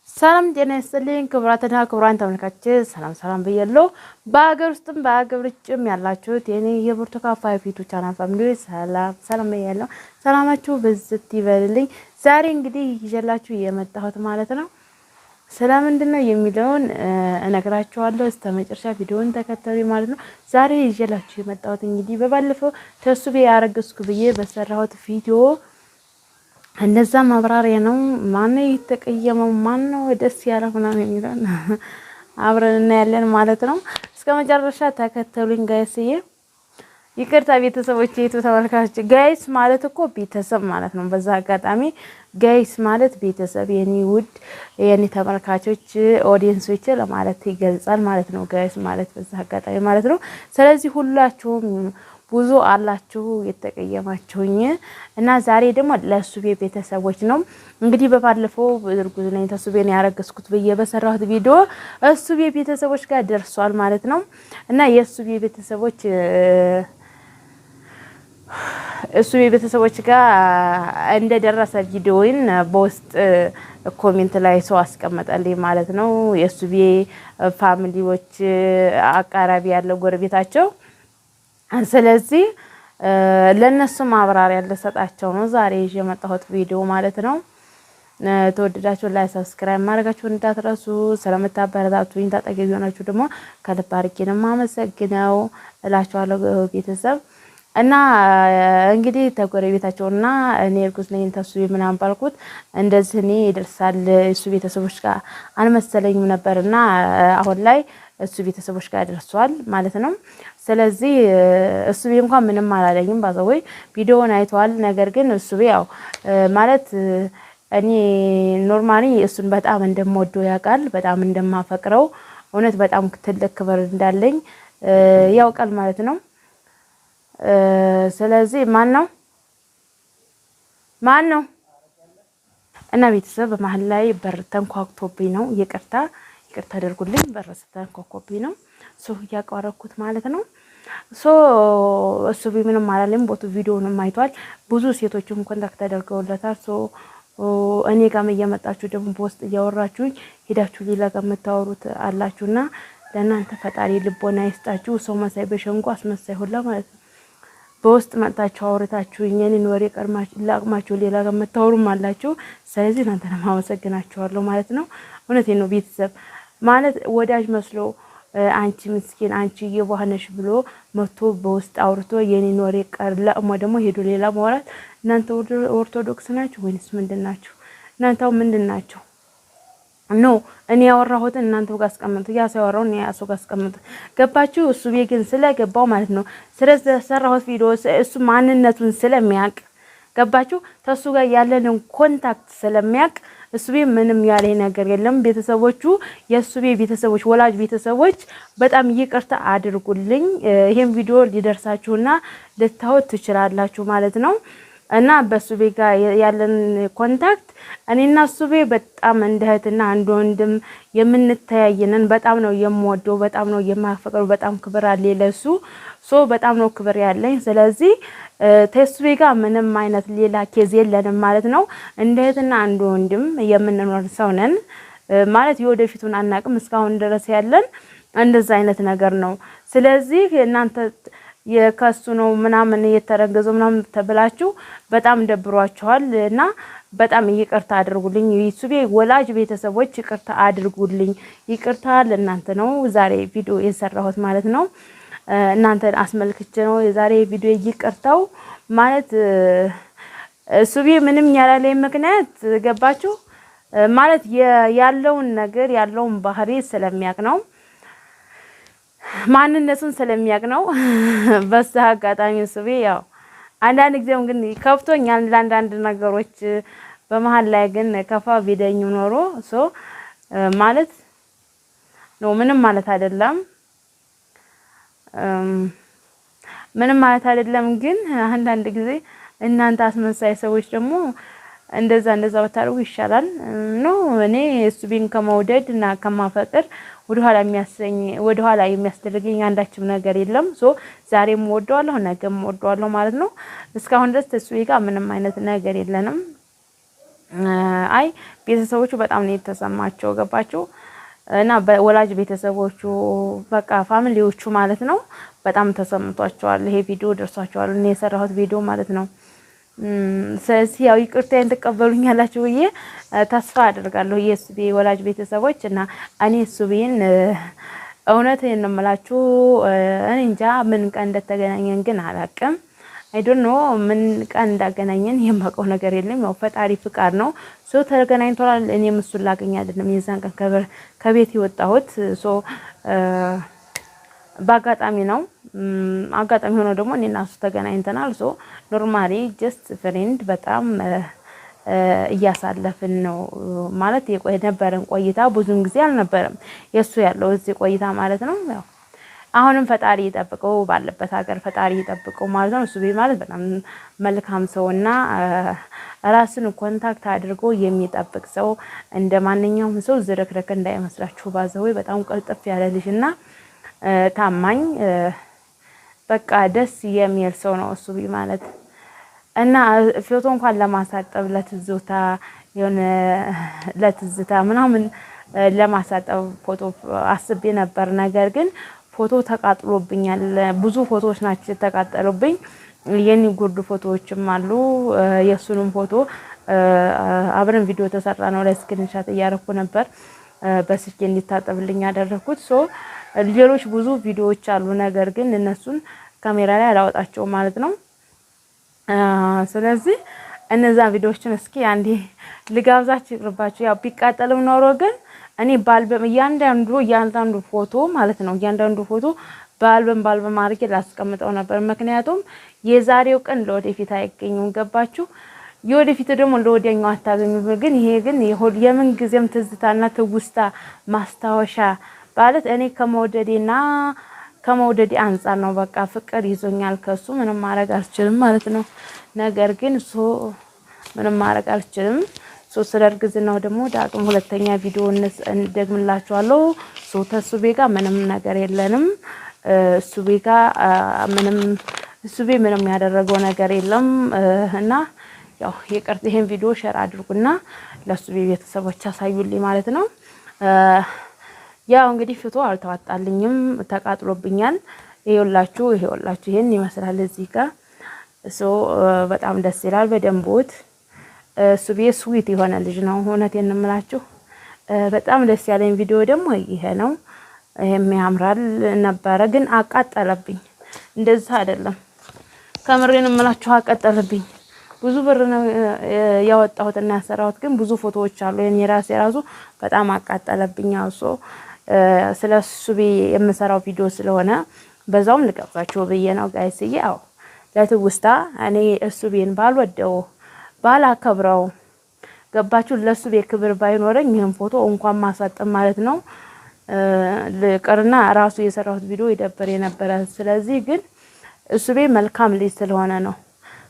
ሰላም ጤና ይስጥልኝ ክቡራትና ክቡራን ተመልካቾች ሰላም ብያለሁ። በሀገር ውስጥም በሀገር ውጭም ያላችሁት የኔ የብርቱካን ፋይፊቱ ቻናል ፋሚሊ ሰላም ብያለሁ። ሰላማችሁ ብዝት ይበልልኝ። ዛሬ እንግዲህ ይዤላችሁ የመጣሁት ማለት ነው ስለምንድነው የሚለውን እነግራችኋለሁ። እስከ መጨረሻ ቪዲዮውን ተከታተሉ ማለት ነው። ዛሬ ይዤላችሁ የመጣሁት እንግዲህ በባለፈው ተሱቤ ያረገዝኩ ብዬ በሰራሁት ቪዲዮ እንደዛ ማብራሪያ ነው። ማን የተቀየመው ማን ነው ደስ ያለው ምናምን የሚለው አብረን እናያለን ማለት ነው። እስከ መጨረሻ ተከተሉኝ ጋይስዬ። ይቅርታ ቤተሰቦች፣ የቱ ተመልካቾች፣ ጋይስ ማለት እኮ ቤተሰብ ማለት ነው። በዛ አጋጣሚ ጋይስ ማለት ቤተሰብ፣ የኔ ውድ የኔ ተመልካቾች ኦዲየንሶች ለማለት ይገልጻል ማለት ነው። ጋይስ ማለት በዛ አጋጣሚ ማለት ነው። ስለዚህ ሁላችሁም ብዙ አላችሁ የተቀየማችሁኝ እና ዛሬ ደግሞ ለሱቤ ቤተሰቦች ነው። እንግዲህ በባለፈው እርጉዝ ነኝ ተሱቤን ያረገዝኩት ብዬ በሰራሁት ቪዲዮ እሱቤ ቤተሰቦች ጋር ደርሷል ማለት ነው። እና የሱቤ ቤተሰቦች ጋር እንደደረሰ ቪዲዮውን በውስጥ ኮሜንት ላይ ሰው አስቀመጠልኝ ማለት ነው። የሱቤ ፋሚሊዎች አቃራቢ ያለው ጎረቤታቸው። ስለዚህ ለነሱ ማብራሪያ ልሰጣቸው ነው ዛሬ ይዤ የመጣሁት ቪዲዮ ማለት ነው። ተወደዳችሁ ላይ ሰብስክራይብ ማድረጋችሁን እንዳትረሱ። ስለምታበረታቱኝ ታጠገብ የሆናችሁ ደግሞ ከልብ አድርጌ ነው የማመሰግነው እላችኋለሁ ቤተሰብ። እና እንግዲህ ተጎረቤታቸውና እኔ እርጉዝ ነኝ ተሱቤ ምናምን ባልኩት እንደዚህ እኔ ይደርሳል እሱ ቤተሰቦች ጋር አልመሰለኝም ነበርና አሁን ላይ እሱ ቤተሰቦች ጋር ደርሷል ማለት ነው። ስለዚህ እሱቤ እንኳን ምንም አላለኝም ባዘወይ ቪዲዮውን አይተዋል። ነገር ግን እሱቤ ያው ማለት እኔ ኖርማሊ እሱን በጣም እንደምወደው ያውቃል፣ በጣም እንደማፈቅረው እውነት በጣም ትልቅ ክብር እንዳለኝ ያውቃል ማለት ነው። ስለዚህ ማን ነው እና ቤተሰብ በመሀል ላይ በር ተንኳክቶብኝ ነው። ይቅርታ አድርጉልኝ። በር ተንኳክቶብኝ ነው እያቋረኩት ማለት ነው። እሱቤ ምንም አላለኝ። ቦቱ ቪዲዮውንም አይቷል። ብዙ ሴቶችም ኮንታክት ተደርገውለታል። እኔ ጋርም እየመጣችሁ ደግሞ በውስጥ እያወራችሁኝ ሄዳችሁ ሌላ ጋር የምታወሩት አላችሁና ለእናንተ ፈጣሪ ልቦና ይስጣችሁ። ሰው መሳይ በሸንጎ አስመሳይ ሁላ ማለት ነው። በውስጥ መጣችሁ አውርታችሁኝ የኔን ወሬ ላቅማችሁ ሌላ ጋር የምታወሩም አላችሁ። ስለዚህ እናንተንም አመሰግናችኋለሁ ማለት ነው። እውነቴን ነው ቤተሰብ ማለት ወዳጅ መስሎ አንቺ ምስኪን አንቺ የዋህነሽ ብሎ መጥቶ በውስጥ አውርቶ የኔን ወሬ ለቅሞ ደግሞ ሄዶ ሌላ ማውራት። እናንተ ኦርቶዶክስ ናችሁ ወይንስ ምንድናችሁ? እናንተው ምንድናችሁ? ኖ እኔ ያወራሁትን እናንተው ጋር አስቀምጡ፣ ያ ሰው ያወራውን ያ ሰው ጋር አስቀምጡ። ገባችሁ? እሱቤ ግን ስለገባው ማለት ነው ስለሰራሁት ቪዲዮ እሱ ማንነቱን ስለሚያውቅ ገባችሁ? ተሱ ጋር ያለንን ኮንታክት ስለሚያውቅ እሱቤ ምንም ያለ ነገር የለም። ቤተሰቦቹ የሱቤ ቤተሰቦች ወላጅ ቤተሰቦች በጣም ይቅርታ አድርጉልኝ። ይሄን ቪዲዮ ሊደርሳችሁና ልታዩት ትችላላችሁ ማለት ነው። እና በሱቤ ጋር ያለን ኮንታክት እኔና ሱቤ በጣም እንደ እህትና እንደ ወንድም የምንተያየንን በጣም ነው የምወደው፣ በጣም ነው የማፈቅረው፣ በጣም ክብር አለ ለሱ በጣም ነው ክብር ያለኝ። ስለዚህ ተሱቤ ጋር ምንም አይነት ሌላ ኬዝ የለንም ማለት ነው። እንደ እህትና እንደ ወንድም የምንኖር ሰው ነን ማለት የወደፊቱን አናቅም። እስካሁን ድረስ ያለን እንደዛ አይነት ነገር ነው። ስለዚህ እናንተ የከሱ ነው ምናምን የተረገዘው ምናምን ተብላችሁ በጣም ደብሯችኋል እና በጣም ይቅርታ አድርጉልኝ። የሱቤ ወላጅ ቤተሰቦች ይቅርታ አድርጉልኝ። ይቅርታ ለእናንተ ነው ዛሬ ቪዲዮ የሰራሁት ማለት ነው። እናንተን አስመልክቼ ነው የዛሬ ቪዲዮ ይቅርታው ማለት ሱቤ ምንም ያላለኝ ምክንያት ገባችሁ ማለት ያለውን ነገር ያለውን ባህሪ ስለሚያውቅ ነው፣ ማንነቱን ስለሚያውቅ ነው። በዛ አጋጣሚ ሱቤ ያው አንዳንድ ጊዜም ግን ከፍቶኛል ለአንዳንድ ነገሮች በመሀል ላይ ግን ከፋ ቢደኝ ኖሮ ማለት ነው ምንም ማለት አይደለም። ግን አንዳንድ ጊዜ እናንተ አስመሳይ ሰዎች ደግሞ እንደዛ ብታደርጉ ይሻላል ነው። እኔ ሱቤን ከመውደድ እና ከማፈቅር ወደኋላ የሚያስደርገኝ አንዳችም ነገር የለም። ዛሬም ወደዋለሁ ነገም ወደዋለሁ ማለት ነው። እስካሁን ድረስ ተሱቤ ጋር ምንም አይነት ነገር የለንም። አይ ቤተሰቦቹ በጣም ነው የተሰማቸው ገባችሁ እና በወላጅ ቤተሰቦቹ በቃ ፋሚሊዎቹ ማለት ነው በጣም ተሰምቷቸዋል። ይሄ ቪዲዮ ደርሷቸዋል እኔ የሰራሁት ቪዲዮ ማለት ነው። ስለዚህ ያው ይቅርታዬን ትቀበሉኛላችሁ ብዬ ተስፋ አደርጋለሁ የሱቤ ወላጅ ቤተሰቦች እና እኔ ሱቤን እውነቴን ነው የምላችሁ እኔ እንጃ ምን ቀን እንደተገናኘን ግን አላውቅም። አይ ዶንት ኖ ምን ቀን እንዳገናኘን የማውቀው ነገር የለም። ያው ፈጣሪ ፍቃድ ነው። ሶ ተገናኝቷል። እኔም እሱን ላገኝ አይደለም የዛን ቀን ከቤት የወጣሁት ሶ በአጋጣሚ ነው። አጋጣሚ ሆኖ ደግሞ እኔና እሱ ተገናኝተናል። ሶ ኖርማሊ ጀስት ፍሬንድ በጣም እያሳለፍን ነው ማለት የነበረን ቆይታ ብዙም ጊዜ አልነበረም የሱ ያለው እዚህ ቆይታ ማለት ነው። ያው አሁንም ፈጣሪ ይጠብቀው ባለበት ሀገር ፈጣሪ ይጠብቀው ማለት ነው። እሱ ማለት በጣም መልካም ሰውና ራስን ኮንታክት አድርጎ የሚጠብቅ ሰው እንደ ማንኛውም ሰው ዝርክርክ እንዳይመስላችሁ ባዘው በጣም ቀልጥፍ ያለ ልጅና ታማኝ በቃ ደስ የሚል ሰው ነው እሱ ማለት እና ፎቶ እንኳን ለማሳጠብ ለትዝታ የሆነ ለትዝታ ምናምን ለማሳጠብ ፎቶ አስቤ ነበር። ነገር ግን ፎቶ ተቃጥሎብኛል። ብዙ ፎቶዎች ናቸው ተቃጠሉብኝ። የኔ ጉርድ ፎቶዎችም አሉ። የሱንም ፎቶ አብረን ቪዲዮ ተሰራ ነው ላይ ስክሪንሻት እያደረኩ ነበር በስልኬ እንዲታጠብልኝ ያደረኩት። ሶ ሌሎች ብዙ ቪዲዮዎች አሉ። ነገር ግን እነሱን ካሜራ ላይ አላወጣቸውም ማለት ነው። ስለዚህ እነዛ ቪዲዮዎችን እስኪ አንዴ ልጋብዛችሁ ይቅርባችሁ። ያው ቢቃጠልም ኖሮ ግን እኔ በአልበም እያንዳንዱ ፎቶ ማለት ነው እያንዳንዱ ፎቶ በአልበም አድርጌ ላስቀምጠው ነበር። ምክንያቱም የዛሬው ቀን ለወደፊት አይገኙም ገባችሁ? የወደፊት ደግሞ ለወዲያኛው አታገኙም። ግን ይሄ ግን የምን ጊዜም ትዝታና ትውስታ ማስታወሻ ማለት እኔ ከመውደዴ አንፃር ነው። በቃ ፍቅር ይዞኛል ከሱ ምንም ማድረግ አልችልም ማለት ነው። ነገር ግን ምንም ማድረግ አልችልም። ስለ እርግዝናው ደግሞ ዳግም ሁለተኛ ቪዲዮ እንደግምላችኋለሁ። ተሱቤ ጋር ምንም ነገር የለንም። እሱቤ ጋር ምንም ያደረገው ነገር የለም እና ያው ይሄን ቪዲዮ ሼር አድርጉና ለሱቤ ቤተሰቦች አሳዩልኝ ማለት ነው። ያው እንግዲህ ፎቶ አልተዋጣልኝም ተቃጥሎብኛል። ይሄውላችሁ ይሄን ይመስላል እዚህ ጋር በጣም ደስ ይላል። በደንቦት ሱቤ ስዊት የሆነ ልጅ ነው። እውነቴን ነው የምላችሁ። በጣም ደስ ያለኝ ቪዲዮ ደግሞ ይሄ ነው። ይሄም ያምራል ነበረ ግን አቃጠለብኝ። እንደዛ አይደለም ከምሬን የምላችሁ አቃጠለብኝ። ብዙ ብር ነው ያወጣሁትና ያሰራሁት ግን ብዙ ፎቶዎች አሉ። የኔ ራሱ በጣም አቃጠለብኝ። አውሶ ስለ ሱቤ የምሰራው ቪዲዮ ስለሆነ በዛውም ልቀርጻችሁ ብዬ ነው ጋይስዬ። ያው ለትውስታ እኔ ሱቤን ባልወደው ባላከብረው ገባችሁ? ለሱቤ ክብር ባይኖረኝ ይሄን ፎቶ እንኳን ማሳጠም ማለት ነው ለቀርና ራሱ የሰራሁት ቪዲዮ ይደበር የነበረ። ስለዚህ ግን ሱቤ መልካም ልጅ ስለሆነ ነው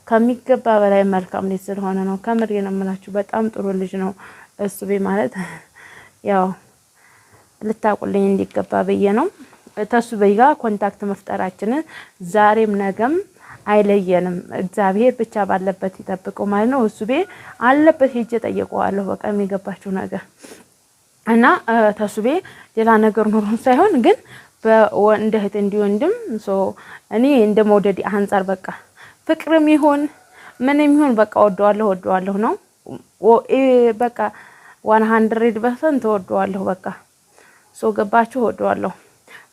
ከሚገባ በላይ መልካም ልጅ ስለሆነ ነው። ከምሬ ነው የምላችሁ በጣም ጥሩ ልጅ ነው ሱቤ ማለት ያው ልታቁልኝ እንዲገባ ብዬ ነው። ተሱቤ ጋር ኮንታክት መፍጠራችንን ዛሬም ነገም አይለየንም። እግዚአብሔር ብቻ ባለበት ይጠብቀው ማለት ነው። ሱቤ አለበት ሄጄ ጠይቀዋለሁ። በቃ የሚገባችሁ ነገር እና ተሱቤ ሌላ ነገር ኖሮን ሳይሆን ግን በወንድ እህት እንዲወንድም እኔ እንደመውደድ አንፃር በቃ ፍቅርም ይሁን ምንም ይሁን በቃ ወደዋለሁ ነው በቃ 100% ወደዋለሁ በቃ ገባችሁ ወደዋለሁ።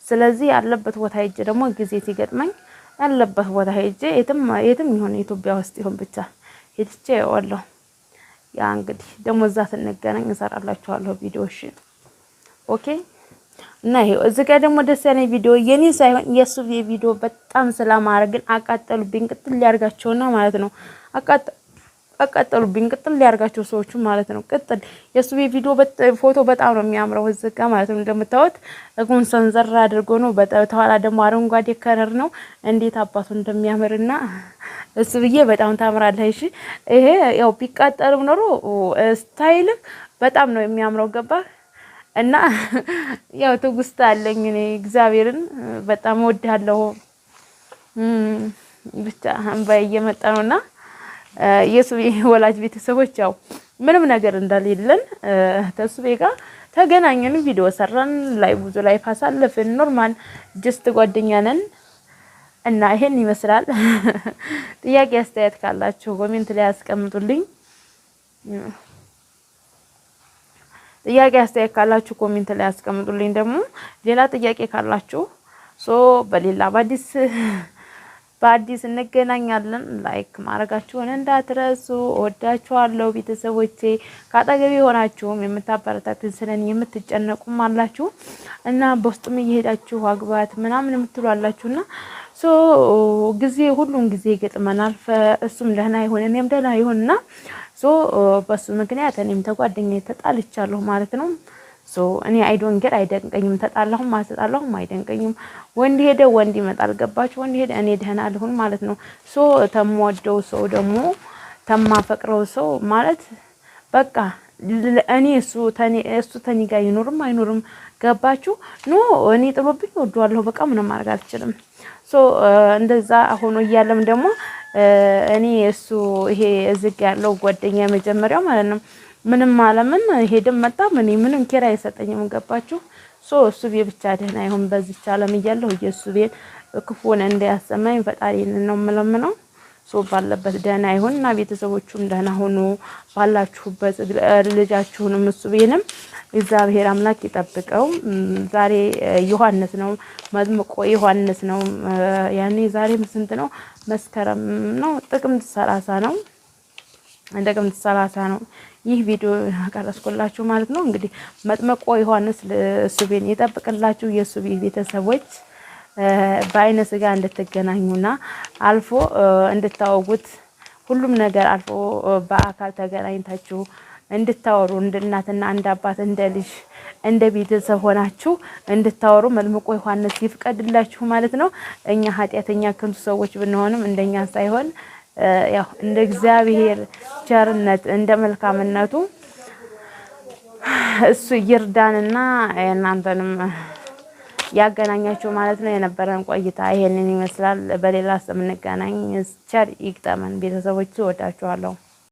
ስለዚህ ያለበት ቦታ ሄጄ ደግሞ ጊዜ ሲገጥመኝ ያለበት ቦታ ሄጄ የትም ይሁን ኢትዮጵያ ውስጥ ይሁን ብቻ ሄጄ ወለሁ። ያ እንግዲህ ደግሞ እዛ ስንገናኝ እሰራላችኋለሁ ቪዲዮሽ ኦኬ። እና ይሄ እዚህ ጋር ደግሞ ደስ ያለኝ ቪዲዮ የኔ ሳይሆን የሱ ቪዲዮ በጣም ስላማረ ግን አቃጠሉብኝ። ቅጥል ሊያርጋቸውና ማለት ነው አቃጠሉብኝ ቅጥል ሊያርጋቸው ሰዎቹ ማለት ነው። ቅጥል የሱ ቪዲዮ ፎቶ በጣም ነው የሚያምረው እዚህ ጋር ማለት ነው። እንደምታዩት እጉን ሰንዘር አድርጎ ነው በተኋላ ደግሞ አረንጓዴ ከለር ነው። እንዴት አባቱ እንደሚያምርና እሱ በጣም ታምራለህ። እሺ ይሄ ያው ቢቃጠልም ኖሮ ስታይል በጣም ነው የሚያምረው ገባ እና ያው ትውስታ አለኝ እኔ እግዚአብሔርን በጣም ወድሃለሁ። ብቻ አንባይ እየመጣ ነውና የሱቤ ወላጅ ቤተሰቦች ያው ምንም ነገር እንደሌለን ተስቤ ጋር ተገናኘን፣ ቪዲዮ ሰራን፣ ላይ ብዙ ላይ አሳለፍን። ኖርማል ጀስት ጓደኛ ነን እና ይሄን ይመስላል። ጥያቄ አስተያየት ካላችሁ ኮሜንት ላይ አስቀምጡልኝ። ጥያቄ አስተያየት ካላችሁ ኮሜንት ላይ አስቀምጡልኝ። ደግሞ ሌላ ጥያቄ ካላችሁ በሌላ በአዲስ እንገናኛለን። ላይክ ማድረጋችሁን እንዳትረሱ። እወዳችኋለሁ ቤተሰቦቼ። ካጠገቤ ሆናችሁም የምታበረታቱኝ ስለኔ የምትጨነቁም አላችሁ እና በውስጥም እየሄዳችሁ አግባት ምናምን የምትሉ አላችሁና ጊዜ ሁሉም ጊዜ ይገጥመናል። እሱም ደህና ይሁን እኔም ደህና ይሁንና በሱ ምክንያት እኔም ተጓደኛዬ ተጣልቻለሁ ማለት ነው። እኔ አይዶንገር አይደንቀኝም። ተጣላሁም አልተጣላሁም አይደንቀኝም። ወንድ ሄደ ወንድ ይመጣል። ገባችሁ? ወንድ ሄደ እኔ ደህና ልሁን ማለት ነው። ተምወደው ሰው ደግሞ ተማፈቅረው ሰው ማለት በቃ እኔ እሱ ተኔ ጋር ይኖርም አይኖርም ገባችሁ? እኔ ጥሎብኝ ወደዋለሁ በቃ ምንም ማድረግ አልችልም። እንደዛ ሆኖ እያለም ደግሞ እኔ እሱ ይሄ እዝግ ያለው ጓደኛ የመጀመሪያው ማለት ነው ምንም አለምን ሄደም መጣ ምንም ኬራ አይሰጠኝም። ገባችሁ? እሱ ቤት ብቻ ደህና ይሁን በዚች ዓለም እያለሁ የእሱ ቤት ክፉን እንዳያሰማኝ ፈጣሪን ነው የምለምነው። ባለበት ደህና ይሁን እና ቤተሰቦቹም ደህና ሆኑ ባላችሁበት። ልጃችሁንም እሱ ቤንም እግዚአብሔር አምላክ ይጠብቀው። ዛሬ ዮሐንስ ነው መጥምቆ ዮሐንስ ነው። ያኔ ዛሬ ስንት ነው? መስከረም ነው ጥቅምት 30 ነው። ጥቅምት 30 ነው ይህ ቪዲዮ ያቀረስኩላችሁ ማለት ነው። እንግዲህ መጥምቆ ዮሐንስ እሱ ቤን ይጠብቅላችሁ። የእሱ ቤተሰቦች በአይነ ስጋ እንድትገናኙና አልፎ እንድታወጉት ሁሉም ነገር አልፎ በአካል ተገናኝታችሁ እንድታወሩ እንደ እናትና እንደ አባት እንደ ልጅ እንደ ቤተሰብ ሆናችሁ እንድታወሩ መጥምቆ ዮሐንስ ይፍቀድላችሁ ማለት ነው። እኛ ኃጢአተኛ ከንቱ ሰዎች ብንሆንም እንደኛ ሳይሆን ያው እንደ እግዚአብሔር ቸርነት እንደ መልካምነቱ እሱ ይርዳንና እናንተንም ያገናኛችሁ ማለት ነው። የነበረን ቆይታ ይሄንን ይመስላል። በሌላ ስም እንገናኝ። ቸር ይግጠመን። ቤተሰቦች ወዳችኋለሁ።